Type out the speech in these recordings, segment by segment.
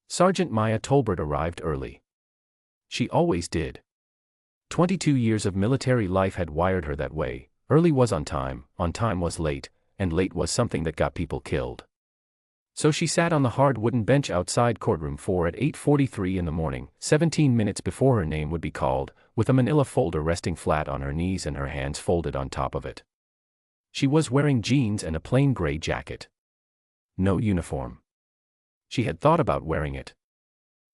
Sergeant Maya Tolbert arrived early. She always did. 22 years of military life had wired her that way. Early was on time was late, and late was something that got people killed. So she sat on the hard wooden bench outside courtroom 4 at 8:43 in the morning, 17 minutes before her name would be called, with a manila folder resting flat on her knees and her hands folded on top of it. She was wearing jeans and a plain gray jacket. No uniform. She had thought about wearing it.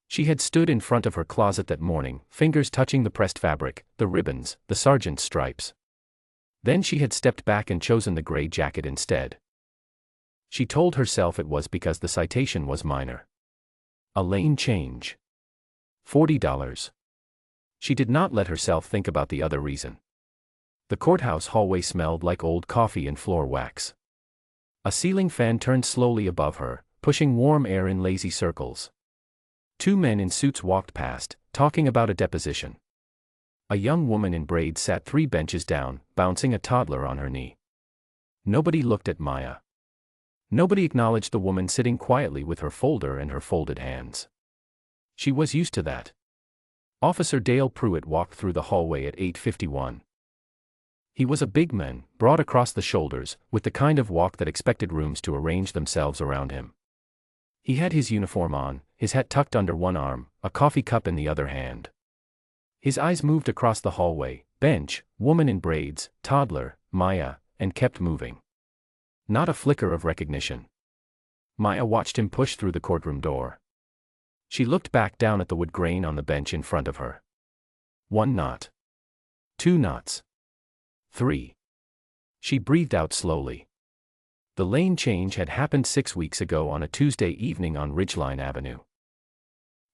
She had stood in front of her closet that morning, fingers touching the pressed fabric, the ribbons, the sergeant's stripes. Then she had stepped back and chosen the gray jacket instead. She told herself it was because the citation was minor. A lane change. $40. She did not let herself think about the other reason. The courthouse hallway smelled like old coffee and floor wax. A ceiling fan turned slowly above her, pushing warm air in lazy circles. Two men in suits walked past, talking about a deposition. A young woman in braids sat 3 benches down, bouncing a toddler on her knee. Nobody looked at Maya. Nobody acknowledged the woman sitting quietly with her folder and her folded hands. She was used to that. Officer Dale Pruitt walked through the hallway at 8:51. He was a big man, broad across the shoulders, with the kind of walk that expected rooms to arrange themselves around him. He had his uniform on, his hat tucked under one arm, a coffee cup in the other hand. His eyes moved across the hallway, bench, woman in braids, toddler, Maya, and kept moving. Not a flicker of recognition. Maya watched him push through the courtroom door. She looked back down at the wood grain on the bench in front of her. 1 knot. 2 knots. 3. She breathed out slowly. The lane change had happened 6 weeks ago on a Tuesday evening on Ridgeline Avenue.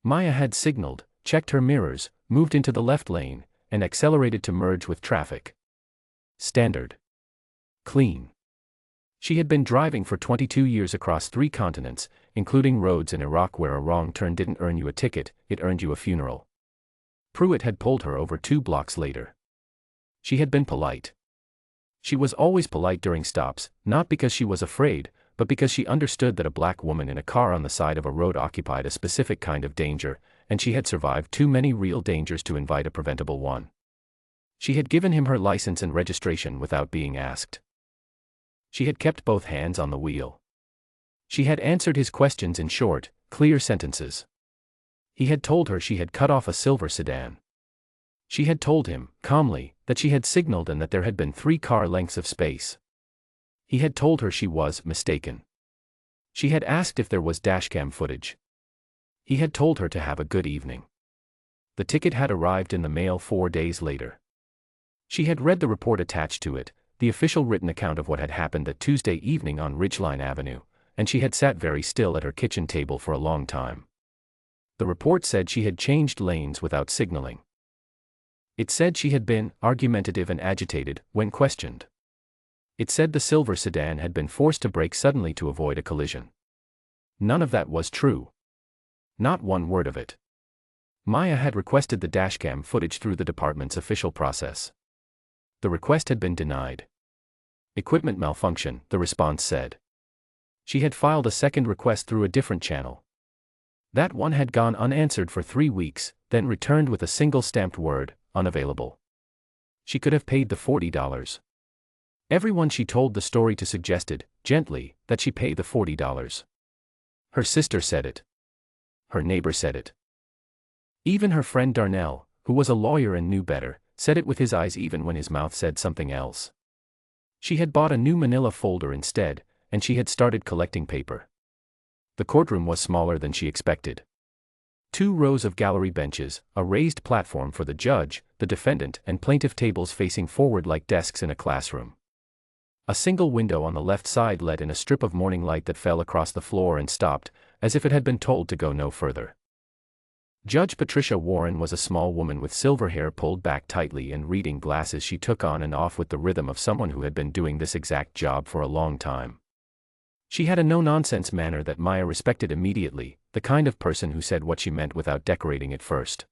Maya had signaled, checked her mirrors, moved into the left lane, and accelerated to merge with traffic. Standard. Clean. She had been driving for 22 years across 3 continents, including roads in Iraq where a wrong turn didn't earn you a ticket, it earned you a funeral. Pruitt had pulled her over 2 blocks later. She had been polite. She was always polite during stops, not because she was afraid, but because she understood that a black woman in a car on the side of a road occupied a specific kind of danger, and she had survived too many real dangers to invite a preventable one. She had given him her license and registration without being asked. She had kept both hands on the wheel. She had answered his questions in short, clear sentences. He had told her she had cut off a silver sedan. She had told him, calmly, that she had signaled and that there had been 3 car lengths of space. He had told her she was mistaken. She had asked if there was dashcam footage. He had told her to have a good evening. The ticket had arrived in the mail 4 days later. She had read the report attached to it, the official written account of what had happened that Tuesday evening on Ridgeline Avenue, and she had sat very still at her kitchen table for a long time. The report said she had changed lanes without signaling. It said she had been argumentative and agitated when questioned. It said the silver sedan had been forced to brake suddenly to avoid a collision. None of that was true. Not one word of it. Maya had requested the dashcam footage through the department's official process. The request had been denied. Equipment malfunction, the response said. She had filed a second request through a different channel. That one had gone unanswered for 3 weeks, then returned with a single stamped word, unavailable. She could have paid the $40. Everyone she told the story to suggested, gently, that she pay the $40. Her sister said it. Her neighbor said it. Even her friend Darnell, who was a lawyer and knew better, said it with his eyes even when his mouth said something else. She had bought a new manila folder instead, and she had started collecting paper. The courtroom was smaller than she expected. 2 rows of gallery benches, a raised platform for the judge, the defendant and plaintiff tables facing forward like desks in a classroom. A single window on the left side let in a strip of morning light that fell across the floor and stopped, as if it had been told to go no further. Judge Patricia Warren was a small woman with silver hair pulled back tightly and reading glasses she took on and off with the rhythm of someone who had been doing this exact job for a long time. She had a no-nonsense manner that Maya respected immediately, the kind of person who said what she meant without decorating it first.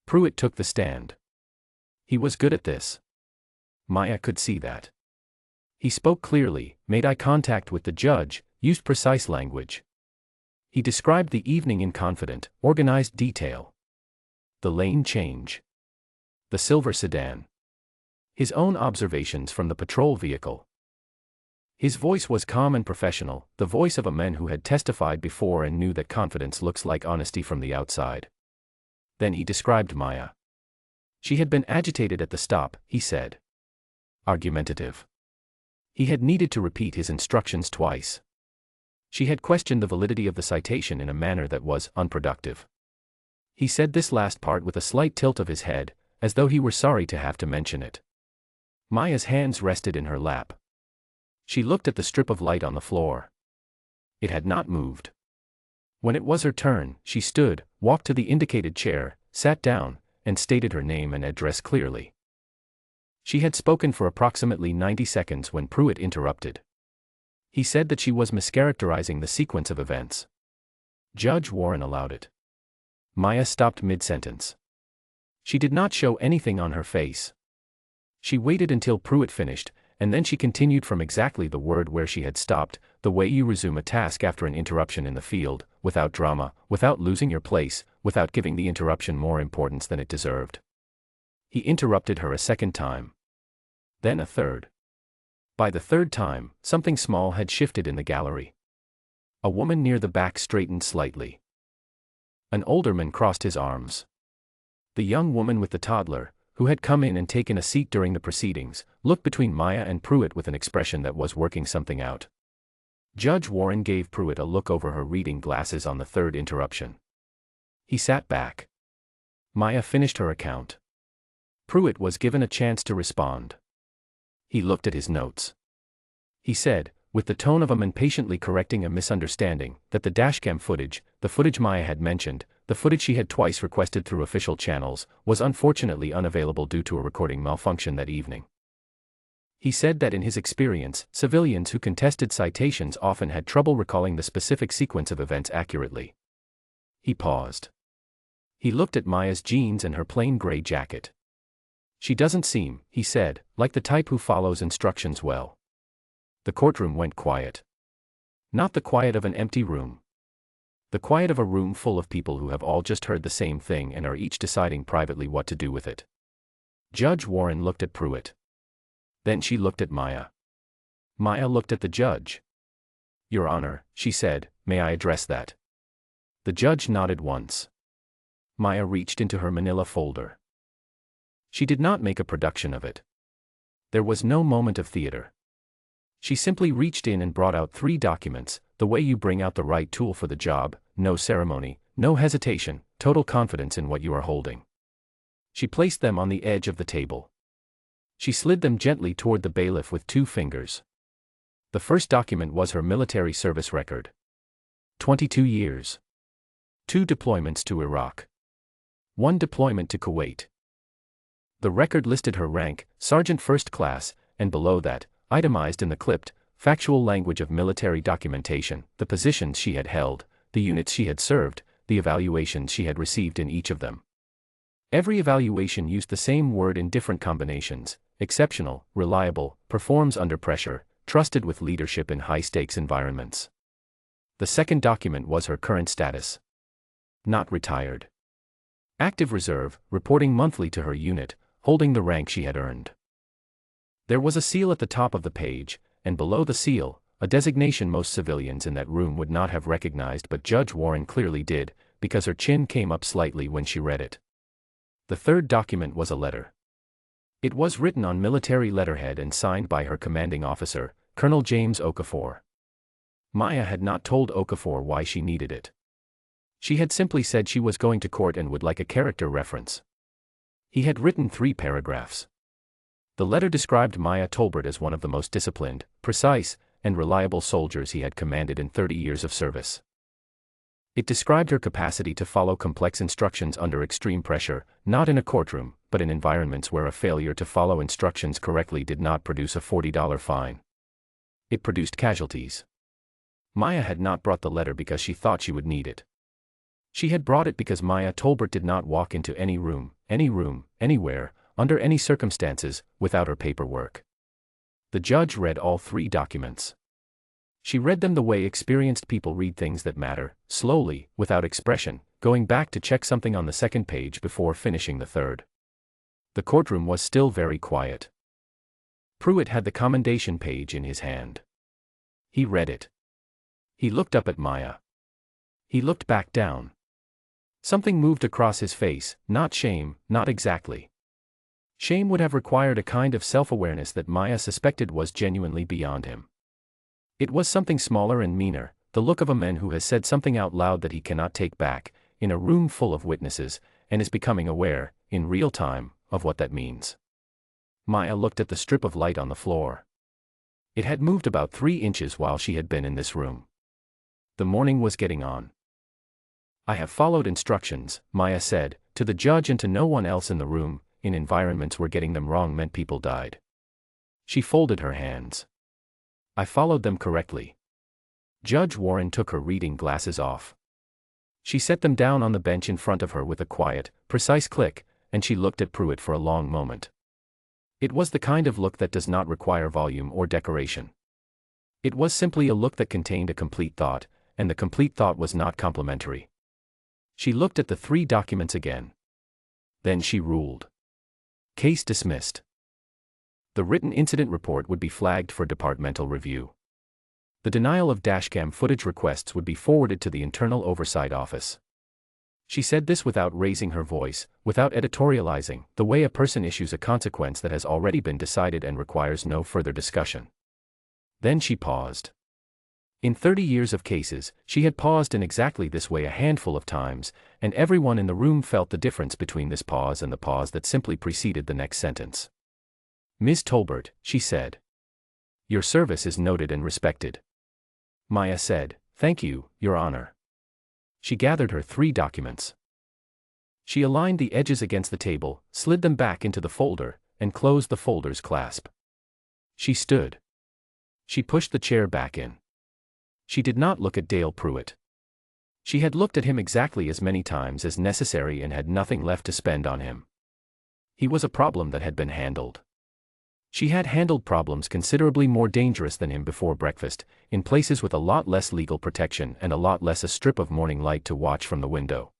Pruitt took the stand. He was good at this. Maya could see that. He spoke clearly, made eye contact with the judge, used precise language. He described the evening in confident, organized detail. The lane change. The silver sedan. His own observations from the patrol vehicle. His voice was calm and professional, the voice of a man who had testified before and knew that confidence looks like honesty from the outside. Then he described Maya. She had been agitated at the stop, he said. Argumentative. He had needed to repeat his instructions twice. She had questioned the validity of the citation in a manner that was unproductive. He said this last part with a slight tilt of his head, as though he were sorry to have to mention it. Maya's hands rested in her lap. She looked at the strip of light on the floor. It had not moved. When it was her turn, she stood, walked to the indicated chair, sat down, and stated her name and address clearly. She had spoken for approximately 90 seconds when Pruitt interrupted. He said that she was mischaracterizing the sequence of events. Judge Warren allowed it. Maya stopped mid-sentence. She did not show anything on her face. She waited until Pruitt finished, and then she continued from exactly the word where she had stopped, the way you resume a task after an interruption in the field, without drama, without losing your place, without giving the interruption more importance than it deserved. He interrupted her a second time. Then a third. By the third time, something small had shifted in the gallery. A woman near the back straightened slightly. An older man crossed his arms. The young woman with the toddler, who had come in and taken a seat during the proceedings, looked between Maya and Pruitt with an expression that was working something out. Judge Warren gave Pruitt a look over her reading glasses on the third interruption. He sat back. Maya finished her account. Pruitt was given a chance to respond. He looked at his notes. He said, with the tone of a man patiently correcting a misunderstanding, that the dashcam footage, the footage Maya had mentioned, the footage she had twice requested through official channels, was unfortunately unavailable due to a recording malfunction that evening. He said that in his experience, civilians who contested citations often had trouble recalling the specific sequence of events accurately. He paused. He looked at Maya's jeans and her plain gray jacket. She doesn't seem, he said, like the type who follows instructions well. The courtroom went quiet. Not the quiet of an empty room. The quiet of a room full of people who have all just heard the same thing and are each deciding privately what to do with it. Judge Warren looked at Pruitt. Then she looked at Maya. Maya looked at the judge. Your Honor, she said, may I address that? The judge nodded once. Maya reached into her manila folder. She did not make a production of it. There was no moment of theater. She simply reached in and brought out 3 documents, the way you bring out the right tool for the job, no ceremony, no hesitation, total confidence in what you are holding. She placed them on the edge of the table. She slid them gently toward the bailiff with 2 fingers. The first document was her military service record. 22 years. 2 deployments to Iraq. 1 deployment to Kuwait. The record listed her rank, Sergeant First Class, and below that, itemized in the clipped, factual language of military documentation, the positions she had held, the units she had served, the evaluations she had received in each of them. Every evaluation used the same word in different combinations: exceptional, reliable, performs under pressure, trusted with leadership in high-stakes environments. The second document was her current status. Not retired. Active reserve, reporting monthly to her unit, holding the rank she had earned. There was a seal at the top of the page, and below the seal, a designation most civilians in that room would not have recognized, but Judge Warren clearly did, because her chin came up slightly when she read it. The third document was a letter. It was written on military letterhead and signed by her commanding officer, Colonel James Okafor. Maya had not told Okafor why she needed it. She had simply said she was going to court and would like a character reference. He had written 3 paragraphs. The letter described Maya Tolbert as one of the most disciplined, precise, and reliable soldiers he had commanded in 30 years of service. It described her capacity to follow complex instructions under extreme pressure, not in a courtroom, but in environments where a failure to follow instructions correctly did not produce a $40 fine. It produced casualties. Maya had not brought the letter because she thought she would need it. She had brought it because Maya Tolbert did not walk into any room, anywhere, under any circumstances, without her paperwork. The judge read all 3 documents. She read them the way experienced people read things that matter, slowly, without expression, going back to check something on the second page before finishing the third. The courtroom was still very quiet. Pruitt had the commendation page in his hand. He read it. He looked up at Maya. He looked back down. Something moved across his face, not shame, not exactly. Shame would have required a kind of self-awareness that Maya suspected was genuinely beyond him. It was something smaller and meaner, the look of a man who has said something out loud that he cannot take back, in a room full of witnesses, and is becoming aware, in real time, of what that means. Maya looked at the strip of light on the floor. It had moved about 3 inches while she had been in this room. The morning was getting on. I have followed instructions, Maya said, to the judge and to no one else in the room, in environments where getting them wrong meant people died. She folded her hands. I followed them correctly. Judge Warren took her reading glasses off. She set them down on the bench in front of her with a quiet, precise click, and she looked at Pruitt for a long moment. It was the kind of look that does not require volume or decoration. It was simply a look that contained a complete thought, and the complete thought was not complimentary. She looked at the 3 documents again. Then she ruled. Case dismissed. The written incident report would be flagged for departmental review. The denial of dashcam footage requests would be forwarded to the Internal Oversight Office. She said this without raising her voice, without editorializing, the way a person issues a consequence that has already been decided and requires no further discussion. Then she paused. In 30 years of cases, she had paused in exactly this way a handful of times, and everyone in the room felt the difference between this pause and the pause that simply preceded the next sentence. Ms. Tolbert, she said. Your service is noted and respected. Maya said, Thank you, Your Honor. She gathered her 3 documents. She aligned the edges against the table, slid them back into the folder, and closed the folder's clasp. She stood. She pushed the chair back in. She did not look at Dale Pruitt. She had looked at him exactly as many times as necessary and had nothing left to spend on him. He was a problem that had been handled. She had handled problems considerably more dangerous than him before breakfast, in places with a lot less legal protection and a lot less a strip of morning light to watch from the window.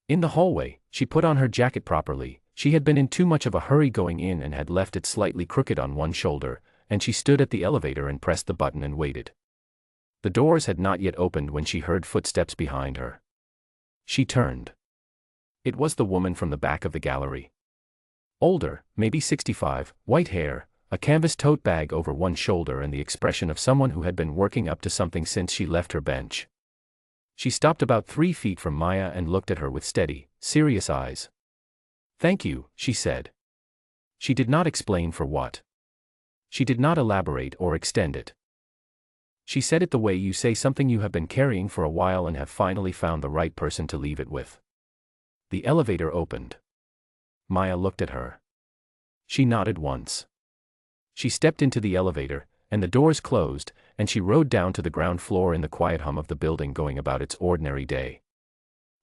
In the hallway, she put on her jacket properly. She had been in too much of a hurry going in and had left it slightly crooked on one shoulder, and she stood at the elevator and pressed the button and waited. The doors had not yet opened when she heard footsteps behind her. She turned. It was the woman from the back of the gallery. Older, maybe 65, white hair, a canvas tote bag over one shoulder and the expression of someone who had been working up to something since she left her bench. She stopped about 3 feet from Maya and looked at her with steady, serious eyes. Thank you, she said. She did not explain for what. She did not elaborate or extend it. She said it the way you say something you have been carrying for a while and have finally found the right person to leave it with. The elevator opened. Maya looked at her. She nodded once. She stepped into the elevator, and the doors closed, and she rode down to the ground floor in the quiet hum of the building going about its ordinary day.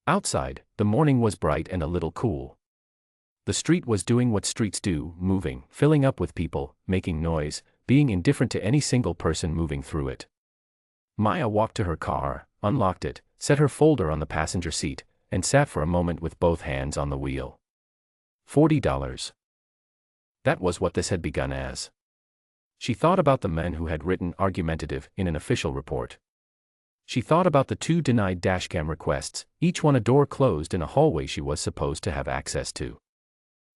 Outside, the morning was bright and a little cool. The street was doing what streets do, moving, filling up with people, making noise, being indifferent to any single person moving through it. Maya walked to her car, unlocked it, set her folder on the passenger seat, and sat for a moment with both hands on the wheel. $40. That was what this had begun as. She thought about the men who had written argumentative in an official report. She thought about the 2 denied dashcam requests, each one a door closed in a hallway she was supposed to have access to.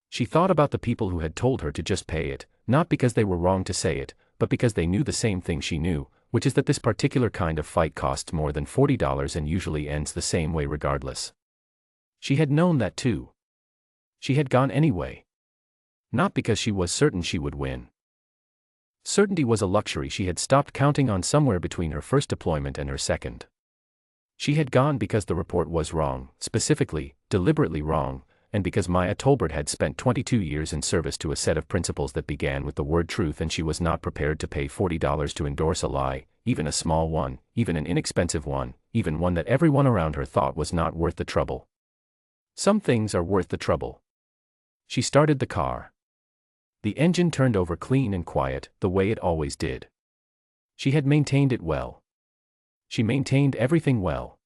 She thought about the people who had told her to just pay it, not because they were wrong to say it, but because they knew the same thing she knew, which is that this particular kind of fight costs more than $40 and usually ends the same way regardless. She had known that too. She had gone anyway. Not because she was certain she would win. Certainty was a luxury she had stopped counting on somewhere between her first deployment and her second. She had gone because the report was wrong, specifically, deliberately wrong, and because Maya Tolbert had spent 22 years in service to a set of principles that began with the word truth, and she was not prepared to pay $40 to endorse a lie, even a small one, even an inexpensive one, even one that everyone around her thought was not worth the trouble. Some things are worth the trouble. She started the car. The engine turned over clean and quiet, the way it always did. She had maintained it well. She maintained everything well.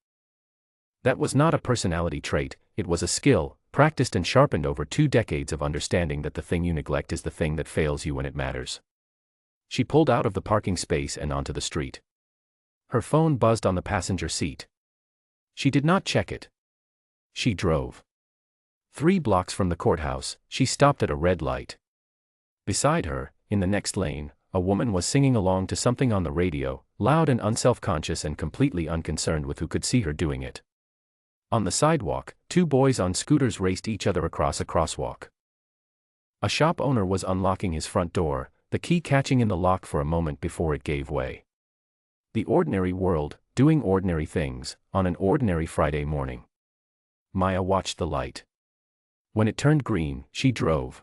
That was not a personality trait, it was a skill, practiced and sharpened over 2 decades of understanding that the thing you neglect is the thing that fails you when it matters. She pulled out of the parking space and onto the street. Her phone buzzed on the passenger seat. She did not check it. She drove. 3 blocks from the courthouse, she stopped at a red light. Beside her, in the next lane, a woman was singing along to something on the radio, loud and unself-conscious and completely unconcerned with who could see her doing it. On the sidewalk, 2 boys on scooters raced each other across a crosswalk. A shop owner was unlocking his front door, the key catching in the lock for a moment before it gave way. The ordinary world, doing ordinary things, on an ordinary Friday morning. Maya watched the light. When it turned green, she drove.